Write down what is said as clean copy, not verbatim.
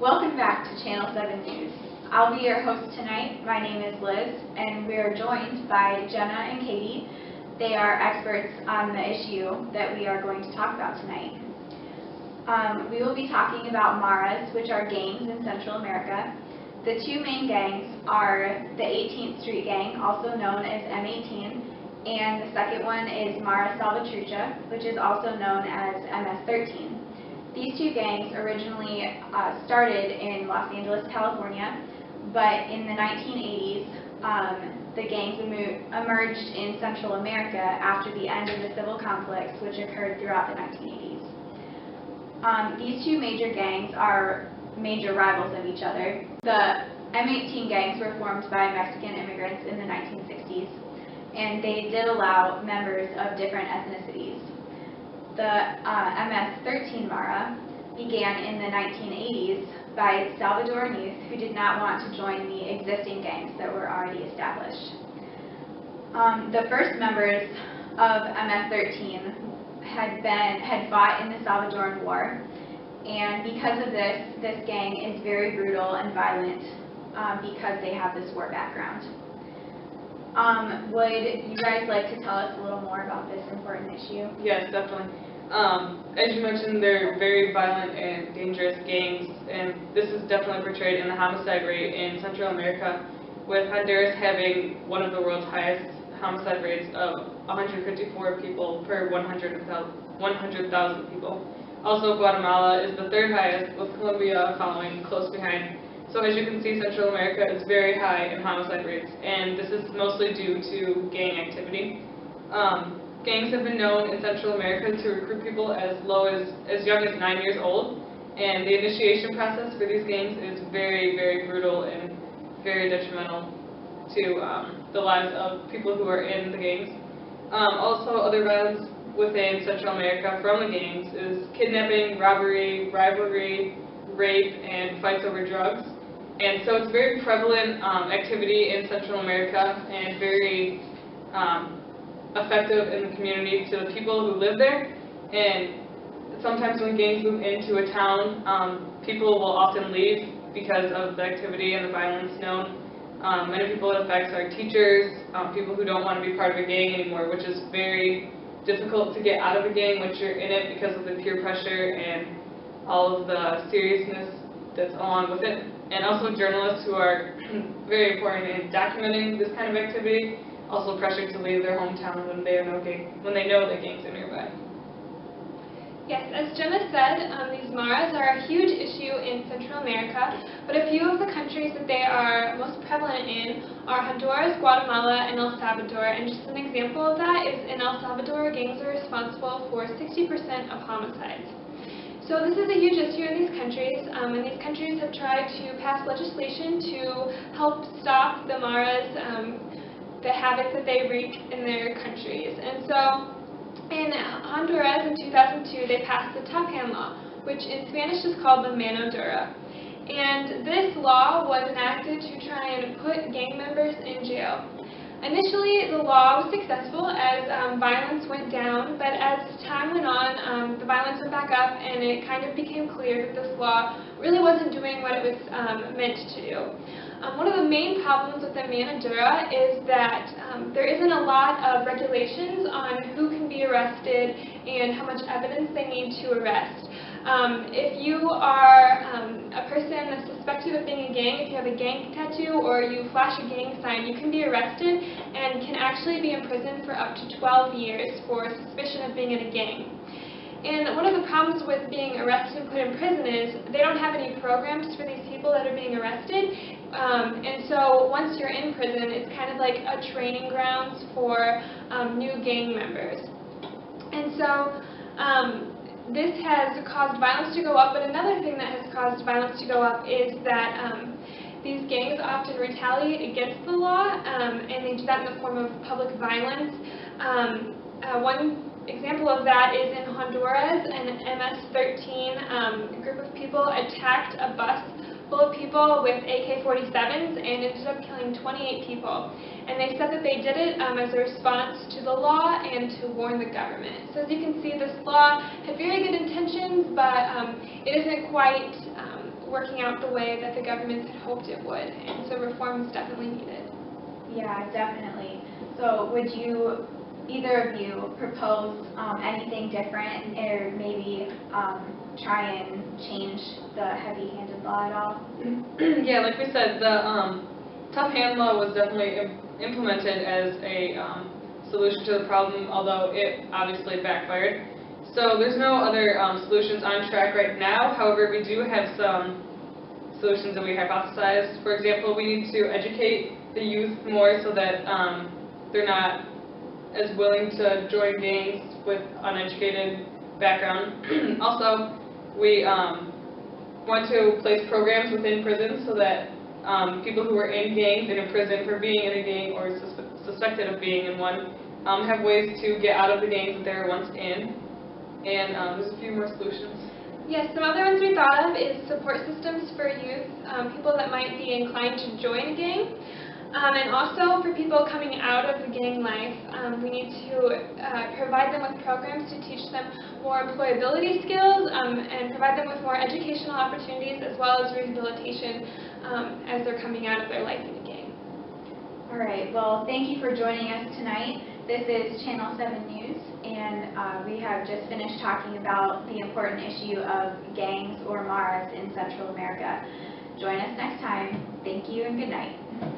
Welcome back to Channel 7 News. I'll be your host tonight. My name is Liz, and we are joined by Jenna and Katie. They are experts on the issue that we are going to talk about tonight. We will be talking about Maras, which are gangs in Central America. The two main gangs are the 18th Street Gang, also known as M18, and the second one is Mara Salvatrucha, which is also known as MS-13. These two gangs originally started in Los Angeles, California, but in the 1980s, the gangs emerged in Central America after the end of the civil conflicts which occurred throughout the 1980s. These two major gangs are major rivals of each other. The M18 gangs were formed by Mexican immigrants in the 1960s, and they did allow members of different ethnicities. The MS-13 Mara began in the 1980s by Salvadoran youth who did not want to join the existing gangs that were already established. The first members of MS-13 had fought in the Salvadoran War, and because of this gang is very brutal and violent because they have this war background. Would you guys like to tell us a little more about this important issue? Yes, definitely. As you mentioned, they're very violent and dangerous gangs, and this is definitely portrayed in the homicide rate in Central America, with Honduras having one of the world's highest homicide rates of 154 people per 100,000 people. Also, Guatemala is the third highest, with Colombia following close behind. So as you can see, Central America is very high in homicide rates, and this is mostly due to gang activity. Gangs have been known in Central America to recruit people as young as 9 years old, and the initiation process for these gangs is very, very brutal and very detrimental to the lives of people who are in the gangs. Also, other violence within Central America from the gangs is kidnapping, robbery, rivalry, rape, and fights over drugs. And so it's very prevalent activity in Central America and very effective in the community to the people who live there. And sometimes when gangs move into a town, people will often leave because of the activity and the violence known. Many people it affects are teachers, people who don't want to be part of a gang anymore, which is very difficult to get out of a gang once you're in it because of the peer pressure and all of the seriousness that's along with it. And also journalists who are very important in documenting this kind of activity, also pressured to leave their hometown when they know that gangs are nearby. Yes, as Jenna said, these Maras are a huge issue in Central America, but a few of the countries that they are most prevalent in are Honduras, Guatemala, and El Salvador. And just an example of that is in El Salvador, gangs are responsible for 60% of homicides. So this is a huge issue in these countries, and these countries have tried to pass legislation to help stop the Maras, the havoc that they wreak in their countries. And so in Honduras in 2002, they passed the Tapan Law, which in Spanish is called the Mano Dura. And this law was enacted to try and put gang members in jail. Initially, the law was successful as violence went down, but as time went on, the violence went back up, and it kind of became clear that this law really wasn't doing what it was meant to do. One of the main problems with the Mano Dura is that there isn't a lot of regulations on who can be arrested and how much evidence they need to arrest. If you are a person that's suspected of being a gang, if you have a gang tattoo or you flash a gang sign, you can be arrested and can actually be imprisoned for up to 12 years for suspicion of being in a gang. And one of the problems with being arrested and put in prison is they don't have any programs for these people that are being arrested. And so once you're in prison, it's kind of like a training grounds for new gang members. And so this has caused violence to go up, but another thing that has caused violence to go up is that these gangs often retaliate against the law, and they do that in the form of public violence. One example of that is in Honduras, an MS-13 group of people attacked a bus full of people with AK-47s and ended up killing 28 people. And they said that they did it as a response to the law and to warn the government. So as you can see, this law had very good intentions, but it isn't quite working out the way that the governments had hoped it would, and so reform is definitely needed. Yeah, definitely. So would you, either of you, propose anything different, or maybe try and change the heavy-handed law at all? Yeah, like we said, the tough hand law was definitely implemented as a solution to the problem, although it obviously backfired. So there's no other solutions on track right now. However, we do have some solutions that we hypothesized. For example, we need to educate the youth more so that they're not as willing to join gangs with uneducated background. Also, we want to place programs within prisons so that people who are in gangs and in prison for being in a gang or suspected of being in one have ways to get out of the gangs that they were once in. And there's a few more solutions. Yes, some other ones we thought of is support systems for youth, people that might be inclined to join a gang. And also for people coming out of the gang life, we need to provide them with programs to teach them more employability skills and provide them with more educational opportunities as well as rehabilitation as they're coming out of their life in a gang. All right, well, thank you for joining us tonight. This is Channel 7 News, and we have just finished talking about the important issue of gangs or maras in Central America. Join us next time. Thank you and good night.